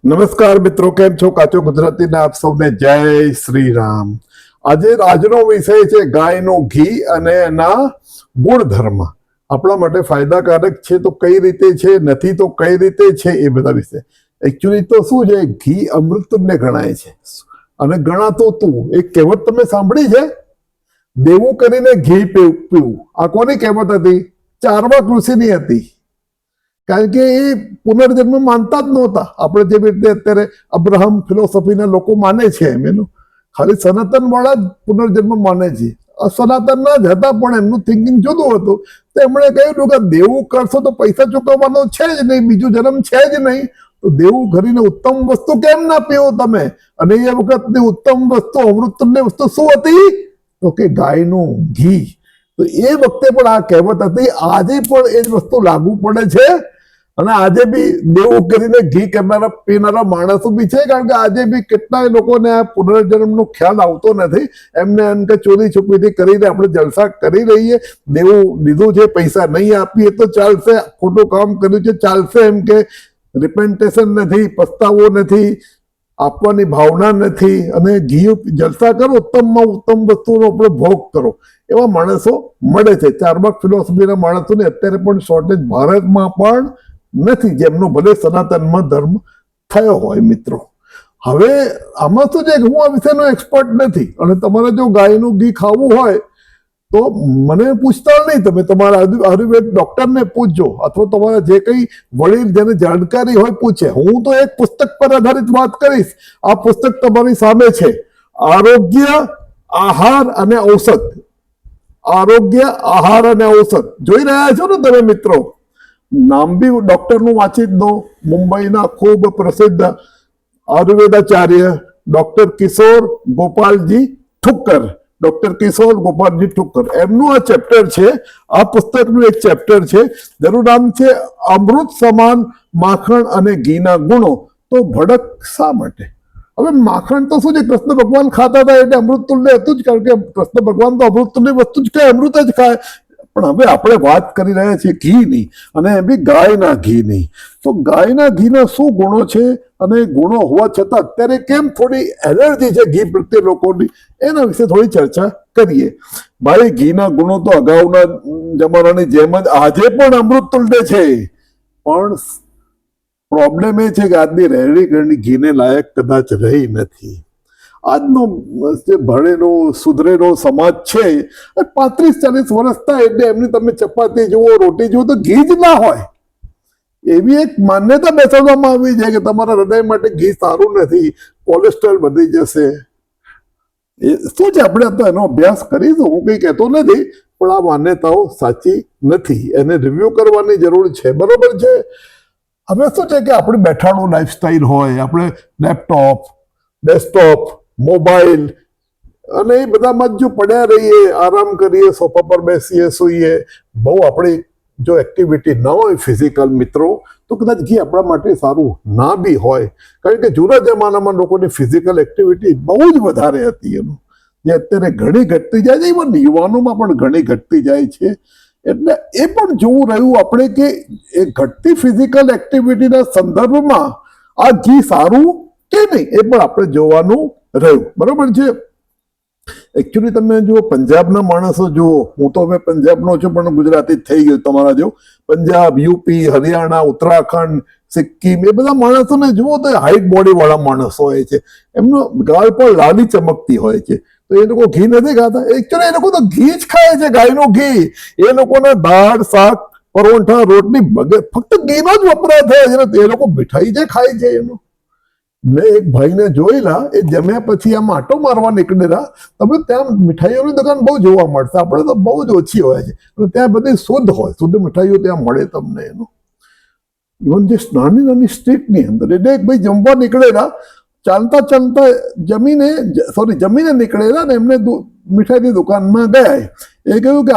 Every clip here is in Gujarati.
નમસ્કાર મિત્રો, કેમ છો? કાચો ગુજરાતીના આપ સૌને જય શ્રી રામ. આજનો વિષય છે ગાયનું ઘી અને એના ગુણધર્મ. આપણા માટે ફાયદાકારક છે તો કઈ રીતે છે, નથી તો કઈ રીતે છે, એ બધા વિશે. એકચ્યુઅલી તો શું છે, ઘી અમૃતને ગણાય છે અને ગણાતો તું. એક કહેવત તમે સાંભળી છે, દેવું કરીને ઘી પીવું. આ કોની કહેવત હતી? ચાર્વાક ઋષિની હતી. કારણ કે એ પુનર્જન્મ માનતા જ નહોતા. આપણે જેવી રીતે અત્યારે અબ્રાહમ ફિલોસોફીના લોકો માને છે એનું ખાલી સનાતન વાળા જ પુનર્જન્મ માને છે. સનાતનના જ હતા પણ એમનું થિંકિંગ જુદું હતું. તો એમણે કહ્યું કે દેવું કરશો તો પૈસા ચૂકવવાનો છે જ નહીં, બીજું જન્મ છે જ નહીં, તો દેવું કરીને ઉત્તમ વસ્તુ કેમ ના પીવો તમે? અને એ વખતની ઉત્તમ વસ્તુ, અમૃતની વસ્તુ શું હતી? તો કે ગાયનું ઘી. તો એ વખતે પણ આ કહેવત હતી. આજે પણ એ જ વસ્તુ લાગુ પડે છે. અને આજે બી દેવું કરીને ઘી કરનારા પીનારા માણસો બી છે. કારણ કે આજે બી કેટલાય લોકોને આ પુનર્જન્મનો ખ્યાલ આવતો નથી. એમને એમ કે ચોરી છુપીથી કરીને આપણે જલસા કરી રહીએ. દેવું લીધું છે, પૈસા નહીં આપીએ તો ચાલશે, ખોટું કામ કર્યું છે ચાલશે, એમ કે રિપેન્ટેશન નથી, પસ્તાવો નથી, આપવાની ભાવના નથી, અને ઘી જલસા કરો, ઉત્તમમાં ઉત્તમ વસ્તુનો આપણે ભોગ કરો, એવા માણસો મળે છે. ચાર્વાક ફિલોસોફીના માણસોને અત્યારે પણ શોર્ટેજ ભારતમાં પણ નથી, જેમનો ભલે સનાતનમાં ધર્મ થયો હોય. મિત્રો, હવે આમાં શું છે કે હું આ વિષયનો એક્સપર્ટ નથી, અને તમારે જો ગાયનું ઘી ખાવું હોય તો મને પૂછતા નહીં, તમે તમારા આયુર્વેદ ડોક્ટરને પૂછજો, અથવા તમારા જે કંઈ વડીલ જેને જાણકારી હોય પૂછે. હું તો એક પુસ્તક પર આધારિત વાત કરીશ. આ પુસ્તક તમારી સામે છે, આરોગ્ય, આહાર અને ઔષધ. આરોગ્ય, આહાર અને ઔષધ જોઈ રહ્યા છો ને તમે મિત્રો? નામ બી ડોક્ટરનું વાંચી જ દો. મુંબઈના ખૂબ પ્રસિદ્ધ આયુર્વેદાચાર્ય ડોક્ટર કિશોર ગોપાલજી ઠુક્કર, ડોક્ટર કિશોર ગોપાલજી ઠુક્કર, એમનું આ ચેપ્ટર છે. આ પુસ્તકનું એક ચેપ્ટર છે, જેનું નામ છે અમૃત સમાન માખણ અને ઘીના ગુણો તો ભડક શા માટે? હવે માખણ તો શું છે, કૃષ્ણ ભગવાન ખાતા હતા એટલે અમૃત તુલ્ય હતું જ. કારણ કે કૃષ્ણ ભગવાન તો અમૃત તુલ્ય વસ્તુ જ ખાય, અમૃત જ ખાય. પણ હવે આપણે વાત કરી રહ્યા છીએ ઘીની, અને એ બી ગાયના ઘીની. તો ગાયના ઘીના શું ગુણો છે, અને ગુણો હોવા છતાં અત્યારે કેમ થોડી એલર્જી છે ઘી પ્રત્યે લોકોની, એના વિશે થોડી ચર્ચા કરીએ. ભાઈ, ઘીના ગુણો તો અગાઉના જમાનાની જેમ જ આજે પણ અમૃત તુલ્ય છે. પણ પ્રોબ્લેમ એ છે કે આજની રહેણી કરણી ઘીને લાયક કદાચ રહી નથી. આજનો જે ભણેલો સુધરેલો સમાજ છે, 35-40 વર્ષ થાય એટલે એમની તમે ચપાતી જુઓ, રોટી જુઓ તો ઘી જ ના હોય. એવી એક માન્યતા બેસાડવામાં આવી છે કે તમારા હૃદય માટે ઘી સારું નથી, કોલેસ્ટ્રોલ વધી જશે. એ શું છે, આપણે તો એનો અભ્યાસ કરીશું, હું કંઈ કહેતો નથી, પણ આ માન્યતાઓ સાચી નથી, એને રિવ્યુ કરવાની જરૂર છે. બરોબર છે? હવે શું છે કે આપણે બેઠાણું લાઈફસ્ટાઈલ હોય, આપણે લેપટોપ, ડેસ્કટોપ, મોબાઈલ અને એ બધામાં જ જો પડ્યા રહીએ, આરામ કરીએ, સોફા પર બેસીએ, સૂઈએ, બહુ આપણી જો એક્ટિવિટી ન હોય ફિઝિકલ, મિત્રો, તો કદાચ ઘી આપણા માટે સારું ના બી હોય. કારણ કે જૂના જમાનામાં લોકોની ફિઝિકલ એક્ટિવિટી બહુ જ વધારે હતી. એનું જે અત્યારે ઘણી ઘટતી જાય છે, ઇવન યુવાનોમાં પણ ઘણી ઘટતી જાય છે. એટલે એ પણ જોવું રહ્યું આપણે કે એ ઘટતી ફિઝિકલ એક્ટિવિટીના સંદર્ભમાં આ ઘી સારું કે નહીં, એ પણ આપણે જોવાનું રહ્યું. બરોબર છે? એકચ્યુઅલી તમે જુઓ, પંજાબના માણસો જુઓ, હું તો હવે પંજાબનો છું પણ ગુજરાતી થઈ ગયું તમારા જો. પંજાબ, યુપી, હરિયાણા, ઉત્તરાખંડ, સિક્કિમ, એ બધા માણસોને જુઓ તો હાઈટ બોડી વાળા માણસો હોય છે. એમનો ગાળ પણ લાલી ચમકતી હોય છે. તો એ લોકો ઘી નથી ખાતા? એકચ્યુઅલી એ લોકો તો ઘી જ ખાય છે, ગાયનું ઘી. એ લોકોના દાળ, શાક, પરોઠા, રોટલી ફક્ત ઘીનો જ વપરાશ થાય છે. એ લોકો મીઠાઈ જે ખાય છે એનું. મેં એક ભાઈને જોયેલા, એ જમ્યા પછી આમ આટો મારવા નીકળેલા. તમે ત્યાં મીઠાઈઓની દુકાન બહુ જોવા મળશે, આપણે તો બહુ જ ઓછી હોય છે. અને ત્યાં બધી શુદ્ધ હોય, શુદ્ધ મીઠાઈઓ ત્યાં મળે તમને. એનું ઇવન જે નાની નાની સ્ટ્રીટની અંદર, એટલે એક ભાઈ જમવા નીકળેલા, ચાલતા ચાલતા જમીને નીકળેલા ને એમને મીઠાઈની દુકાનમાં ગયા. એ કહ્યું કે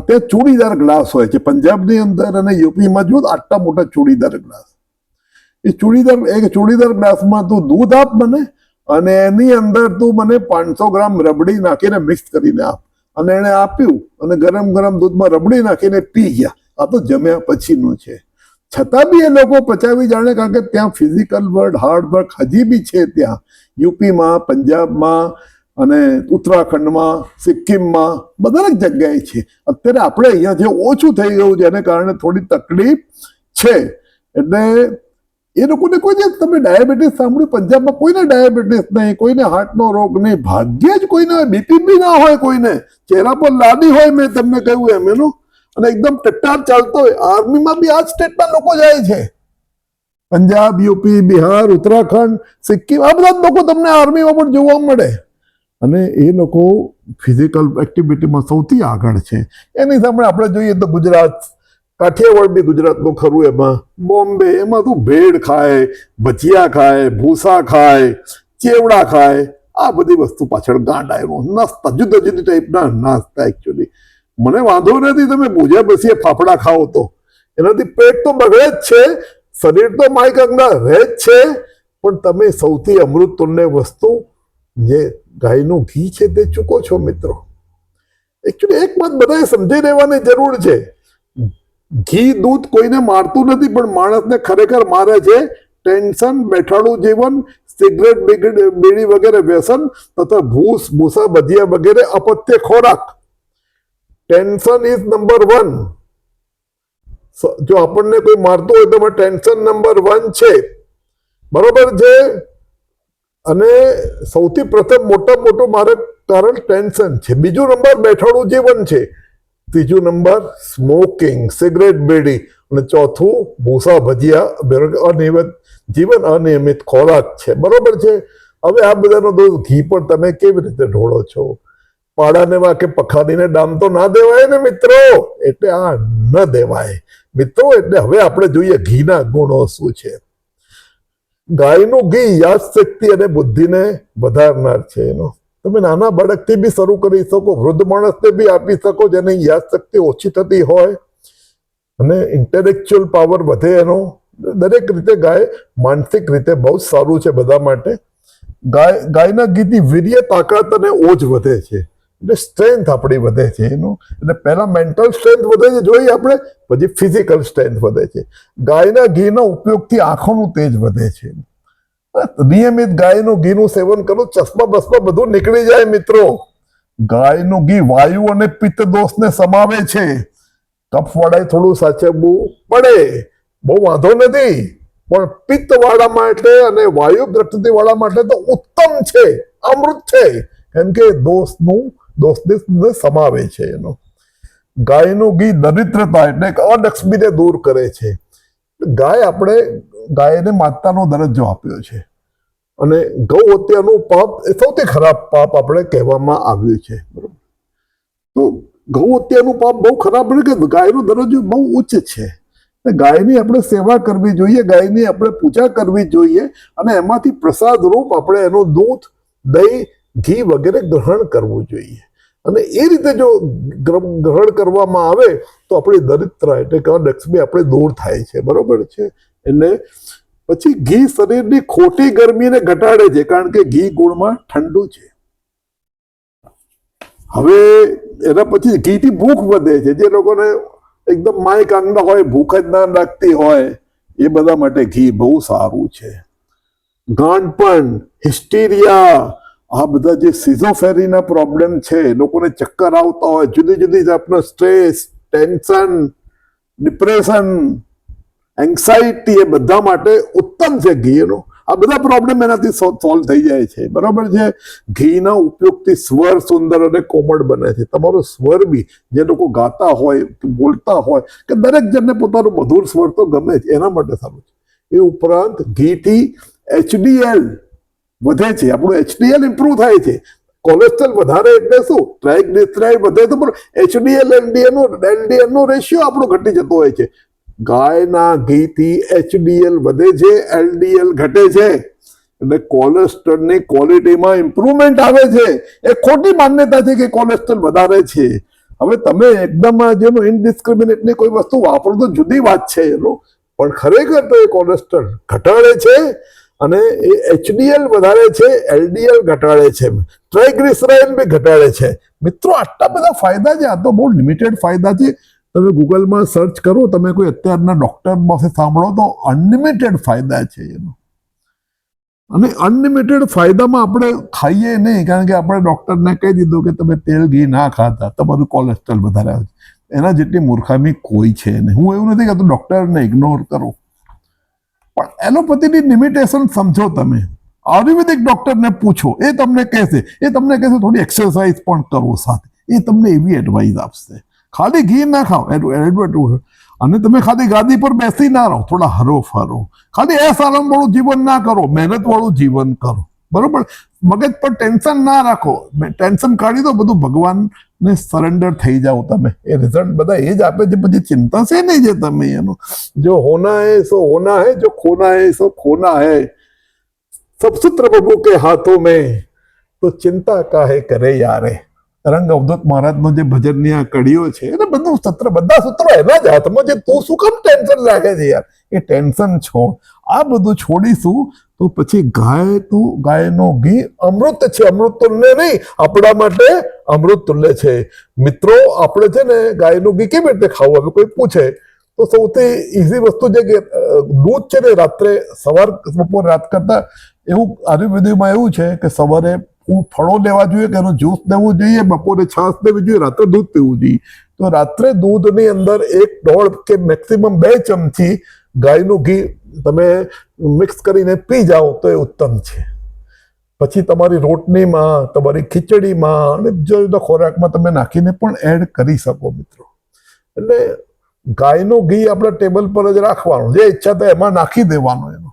ત્યાં ચૂડીદાર ગ્લાસ હોય છે પંજાબની અંદર, અને યુપીમાં જુઓ આટલા મોટા ચૂડીદાર ગ્લાસ. એ ચૂડીદાર ગ્લાસમાં તું દૂધ આપ મને, અને એની અંદર તું મને 500 ગ્રામ રબડી નાખીને મિક્સ કરીને આપ. અને એણે આપ્યું, અને ગરમ ગરમ દૂધમાં રબડી નાખીને પી ગયા. આ તો જમ્યા પછીનું છે. છતાં બી એ લોકો પચાવી જાણે, કારણ કે ત્યાં ફિઝિકલ વર્ક, હાર્ડ વર્ક હજી બી છે ત્યાં યુપીમાં, પંજાબમાં અને ઉત્તરાખંડમાં, સિક્કિમમાં, દરેક જગ્યાએ છે. અત્યારે આપણે અહીંયા જે ઓછું થઈ ગયું જેને કારણે થોડી તકલીફ છે. એટલે એ લોકોને કોઈ જે તમે ડાયાબિટીસ સાંભળ્યું, પંજાબમાં કોઈને ડાયાબિટીસ નહીં, કોઈને હાર્ટનો રોગ નહીં, ભાગ્યે જ કોઈને બીપી બી ના હોય, કોઈને ચહેરા પર લાદી હોય, મેં તમને કહ્યું એમ એનું, અને એકદમ ટટ્ટાર ચાલતો હોય. આર્મીમાં બી આ સ્ટેટના લોકો જાય છે, પંજાબ, યુપી, બિહાર, ઉત્તરાખંડ, સિક્કિમ, આ બધા લોકો તમને આર્મીમાં પણ જોવા મળે. અને એ લોકો ફિઝિકલ એક્ટિવિટીમાં સૌથી આગળ છે. એની સામે આપણે જોઈએ તો ગુજરાત, કાઠિયાવાડ બી ગુજરાતનું ખરું, એમાં બોમ્બે, એમાં તું ભેળ ખાય, ભજીયા ખાય, ભૂસા ખાય, ચેવડા ખાય, આ બધી વસ્તુ પાછળ ગાંડાયરો નાસ્તા, જુદા જુદી ટાઈપના નાસ્તા. એકચ્યુઅલી મને વાંધો નથી, તમે ભૂજ્યા બેસીએ ફાફડા ખાઓ તો એનાથી પેટ તો બગડે જ છે, શરીર તો માય કંગના રહે જ છે, પણ તમે સૌથી અમૃત તુલ્ય વસ્તુ જે ગાયનું ઘી છે તે ચૂકો છો મિત્રો. એકચ્યુઅલી એક વાત બધાએ સમજી રહેવાની જરૂર છે, ઘી દૂધ કોઈને મારતું નથી, પણ માણસને ખરેખર મારે છે ટેન્શન, બેઠાડું જીવન, સિગરેટ બીડી વગેરે વ્યસન તથા ભૂસા ભજીયા વગેરે અપથ્ય ખોરાક. Tension is number 1. જો આપણને કોઈ મારતું હોય તો ટેન્શન નંબર 1 છે, બરોબર છે. અને સૌથી પ્રથમ મોટું મારે કારણ ટેન્શન છે. બીજું નંબર બેઠાડું જીવન છે. ત્રીજું નંબર સ્મોકિંગ, સિગરેટ બીડી, અને ચોથું ભૂસા ભજીયા, અનિયમિત જીવન, અનિયમિત ખોરાક છે, બરોબર છે. હવે આ બધાનો દોષ ઘી પણ તમે કેવી રીતે ઢોળો છો? પાડાને વાકે પખાડીને ડામ તો ના દેવાય ને મિત્રો, એટલે આ ન દેવાય મિત્રો. એટલે હવે આપણે જોઈએ ઘીના ગુણો શું છે. ગાયનું ઘી યાદશક્તિ અને બુદ્ધિને વધારનાર છે. એનો તમે નાના બાળકથી બી શરૂ કરી શકો, વૃદ્ધ માણસને બી આપી શકો જેની યાદશક્તિ ઓછી થતી હોય અને ઇન્ટેલેક્ચ્યુઅલ પાવર વધે એનો. દરેક રીતે ગાય માનસિક રીતે બહુ સારું છે બધા માટે. ગાયના ઘીથી વીર્ય, તાકાત અને ઓજ વધે છે, એટલે સ્ટ્રેન્થ આપણી વધે છે એનું. એટલે પહેલા મેન્ટલ સ્ટ્રેન્થ વધે છે જોઈએ આપણે, પછી ફિઝિકલ સ્ટ્રેન્થ વધે છે. ગાયના ઘીના ઉપયોગથી આંખોનું તેજ વધે છે. નિયમિત ગાયનું ઘીનું સેવન કરો, ચશ્મા બસમા બધું નીકળી જાય મિત્રો. ગાયનું ઘી વાયુ અને પિત્ત દોષને સમાવે છે. કફ વાળાએ થોડું સાચવવું પડે, બહુ વાંધો નથી, પણ પિત્ત વાળા માટે અને વાયુ પ્રકૃતિ વાળા માટે તો ઉત્તમ છે, અમૃત છે, કેમ કે દોષને સમાવે છે એનો. ગાયનું ઘી દરિદ્રતા એટલે અલક્ષ્મીને દૂર કરે છે. ગાયને માતાનો દરજ્જો આપ્યો છે. અને ગૌ હત્યાનું પાપ એ સૌથી ખરાબ પાપ આપણે કહેવામાં આવ્યું છે, બરોબર. તો ગૌ હત્યાનું પાપ બહુ ખરાબ, કે ગાયનો દરજ્જો બહુ ઉચ્ચ છે. ગાયની આપણે સેવા કરવી જોઈએ, ગાયની આપણે પૂજા કરવી જોઈએ, અને એમાંથી પ્રસાદ રૂપ આપણે એનું દૂધ, દહીં, ઘી વગેરે ગ્રહણ કરવું જોઈએ. અને એ રીતે જો ગ્રહણ કરવામાં આવે તો આપણી દરિદ્રતા એટલે કે લક્ષ્મી આપણે દૂર થાય છે, બરોબર છે. એટલે પછી ઘી શરીરની ખોટી ગરમીને ઘટાડે છે, કારણ કે ઘી ગુણમાં ઠંડુ છે. હવે એના પછી ઘીથી ભૂખ વધે છે. જે લોકોને એકદમ માય કાંગના હોય, ભૂખ જ ના લાગતી હોય, એ બધા માટે ઘી બહુ સારું છે. ગાંઠપણ, હિસ્ટીરિયા, આ બધા જે સિઝોફેરીના પ્રોબ્લેમ છે, લોકોને ચક્કર આવતા હોય, જુદી જુદી જાતનો સ્ટ્રેસ, ટેન્શન, ડિપ્રેશન, એન્ઝાઇટી, એ બધા માટે ઉત્તમ છે ઘી એનો. આ બધા પ્રોબ્લેમ એનાથી સોલ્વ થઈ જાય છે, બરાબર છે. ઘીના ઉપયોગથી સ્વર સુંદર અને કોમળ બને છે. તમારો સ્વર બી, જે લોકો ગાતા હોય, બોલતા હોય, કે દરેક જણને પોતાનું મધુર સ્વર તો ગમે છે, એના માટે સારું છે. એ ઉપરાંત ઘીથી HDL વધે છે, આપણું HDL ઇમ્પ્રુવ થાય છે. કોલેસ્ટ્રોલ વધારે એટલે શું? ટ્રાઇગ્લિસરાઇડ વધે તો HDL LDL નો રેશિયો આપણો ઘટી જતો હોય છે. ગાયના ઘીથી HDL વધે છે, LDL ઘટે છે, એટલે કોલેસ્ટ્રોલની ક્વોલિટીમાં ઇમ્પ્રુવમેન્ટ આવે છે. એ ખોટી માન્યતા છે કે કોલેસ્ટ્રોલ વધારે છે. હવે તમે એકદમ જેનું ઇનડિસ્ક્રિમિનેટલી કોઈ વસ્તુ વાપરો તો જુદી વાત છે એનું, પણ ખરેખર તો એ કોલેસ્ટ્રોલ ઘટાડે છે, અને એ HDL વધારે છે, LDL ઘટાડે છે, ટ્રાઇગ્લિસરાઇડ બી ઘટાડે છે. મિત્રો આટલા બધા ફાયદા છે. આ તો બહુ લિમિટેડ ફાયદા છે. તમે ગૂગલમાં સર્ચ કરો, તમે કોઈ અત્યારના ડૉક્ટર પાસે સાંભળો તો અનલિમિટેડ ફાયદા છે એનો. અને અનલિમિટેડ ફાયદામાં આપણે ખાઈએ નહીં, કારણ કે આપણે ડૉક્ટરને કહી દીધું કે તમે તેલ ઘી ના ખાતા, તમારું કોલેસ્ટ્રોલ વધારે આવે છે. એના જેટલી મૂર્ખામી કોઈ છે નહીં. હું એવું નથી કહેતો ડૉક્ટરને ઇગ્નોર કરો, પણ એલોપેથીની લિમિટેશન સમજો. તમે આયુર્વેદિક ડૉક્ટરને પૂછો, એ તમને કહેશે થોડી એક્સરસાઇઝ પણ કરો સાથે. એ તમને એવી એડવાઇસ આપશે. ખાલી ઘી ના ખાઓ, અને તમે ખાલી ગાદી પર બેસી ના રહો, થોડા હરો ફરો. ખાલી આરામવાળું જીવન ના કરો, મહેનતવાળું જીવન કરો. બરોબર? મગજ પર ટેન્શન ના રાખો, ટેન્શન કાઢી દો, બધું ભગવાનને સરેન્ડર થઈ જાઓ તમે. એ રિઝલ્ટ બધા એ જ આપે છે. પછી ચિંતા છે નહીં જે તમે એનો. જો હોના હે સો હોના હે, જો ખોના હે સો ખોના હે. સબ સૂત્ર પ્રભુ કે હાથોं में, તો ચિંતા કાહે કરે યારે. રંગ અવધૂત મહારાજનો જે ભજનની આ કડીઓ છે, એને બધું સૂત્ર, બધા સૂત્રો એના જ હાથમાં છે. તું શું કામ ટેન્શન રાખે છે યાર? એ ટેન્શન છોડ. આ બધું છોડીશું તો પછી ગાયનો ઘી અમૃત છે. અમૃત તુલ્ય નહીં, આપણા માટે અમૃત તુલ્ય છે. મિત્રો, આપણે છે ને ગાયનું ઘી કેવી રીતે ખાવું? હવે કોઈ પૂછે તો સૌથી ઇઝી વસ્તુ છે કે દૂધ છે ને રાત્રે, સવાર બપોર રાત કરતા, એવું આયુર્વેદમાં એવું છે કે સવારે ફળો લેવા જોઈએ, કે એનો જ્યુસ લેવું જોઈએ, બપોરે છાશ લેવી જોઈએ, રાત્રે દૂધ પીવું જોઈએ. તો રાત્રે દૂધની અંદર 1-1.5 કે મેક્સિમમ 2 ચમચી ગાયનું ઘી તમે મિક્સ કરીને પી જાઓ તો એ ઉત્તમ છે. પછી તમારી રોટલીમાં, તમારી ખીચડીમાં અને જુદા જુદા ખોરાકમાં તમે નાખીને પણ એડ કરી શકો મિત્રો. એટલે ગાયનું ઘી આપણે ટેબલ પર જ રાખવાનું, જે ઈચ્છા થાય એમાં નાખી દેવાનું, એનો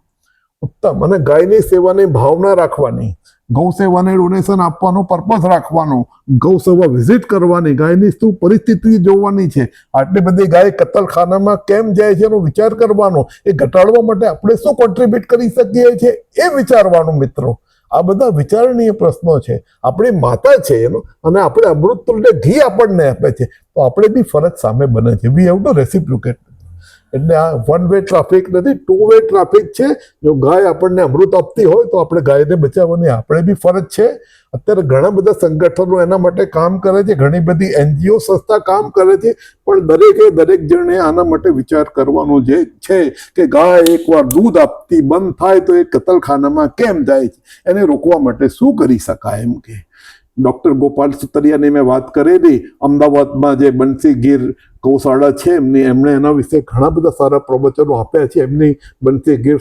ઉત્તમ. અને ગાયની સેવાની ભાવના રાખવાની, ગૌ સેવાને ડોનેશન આપવાનો પર્પઝ રાખવાનો, ગૌ સેવા વિઝિટ કરવાની, ગાયની શું પરિસ્થિતિ જોવાની છે, આટલી બધી ગાય કતલખાનામાં કેમ જાય છે એનો વિચાર કરવાનો, એ ઘટાડવા માટે આપણે શું કોન્ટ્રીબ્યુટ કરી શકીએ છીએ એ વિચારવાનું મિત્રો. આ બધા વિચારણીય પ્રશ્નો છે. આપણી માતા છે એનો, અને આપણે અમૃત તુલ્ય ઘી આપણને આપે છે, તો આપણે બી ફરજ સામે બને છે. We have to reciprocate. એટલે આ 1 વે ટ્રાફિક નથી, 2 વે ટ્રાફિક છે. જો ગાય આપણને અમૃત આપતી હોય તો આપણે ગાયને બચાવવાની આપણે બી ફરજ છે. અત્યારે ઘણા બધા સંગઠનો એના માટે કામ કરે છે, ઘણી બધી NGO સંસ્થા કામ કરે છે, પણ દરેક જણે આના માટે વિચાર કરવાનો જે છે કે ગાય એકવાર દૂધ આપતી બંધ થાય તો એ કતલખાનામાં કેમ જાય છે, એને રોકવા માટે શું કરી શકાય. એમ કે ડૉક્ટર ગોપાલ સુતરિયાની મેં વાત કરેલી, અમદાવાદમાં જે બંસી ગીર ગૌશાળા છે એમણે એના વિશે ઘણા બધા સારા પ્રવચનો આપ્યા છે. એમની બંસી ગીર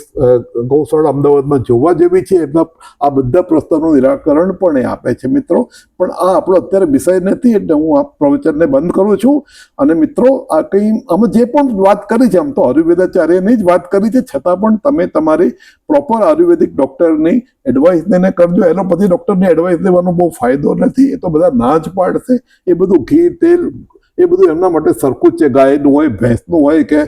ગૌશાળા અમદાવાદમાં જોવા જેવી છે. એમના આ બધા પ્રશ્નોનું નિરાકરણ પણ એ આપે છે મિત્રો. પણ આ આપણો અત્યારે વિષય નથી, એટલે હું આ પ્રવચનને બંધ કરું છું. અને મિત્રો, આ કંઈ અમે જે પણ વાત કરી છે, આમ તો આયુર્વેદાચાર્યની જ વાત કરી છે, છતાં પણ તમે તમારી પ્રોપર આયુર્વેદિક ડૉક્ટરની એડવાઇસ લઈને કરજો. એલોપેથી ડૉક્ટરની એડવાઇસ લેવાનો બહુ ફાયદો નથી. એ તો બધા ના જ પાડશે. એ બધું ઘી, તેલ, એ બધું એમના માટે સરખું જ છે. ગાયનું હોય, ભેંસનું હોય કે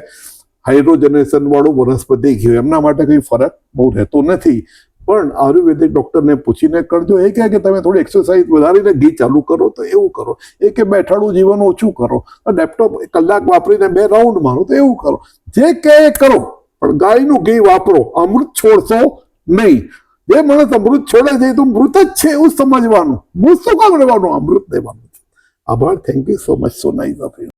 હાઇડ્રોજનેશન વાળું વનસ્પતિ ઘી, એમના માટે કંઈ ફરક બહુ રહેતો નથી. પણ આયુર્વેદિક ડૉક્ટરને પૂછીને કરજો. એ કહે કે તમે થોડી એક્સરસાઇઝ વધારીને ઘી ચાલુ કરો તો એવું કરો. એ કે બેઠાડું જીવન ઓછું કરો, લેપટોપ કલાક વાપરીને 2 રાઉન્ડ મારો તો એવું કરો. જે કહે એ કરો, પણ ગાયનું ઘી વાપરો. અમૃત છોડશો નહીં. જે માણસ અમૃત છોડે છે તો મૃત જ છે એવું સમજવાનું. મૃત શું કામ લેવાનું? અમૃત લેવાનું. આભાર. Thank you so much. So nice of you.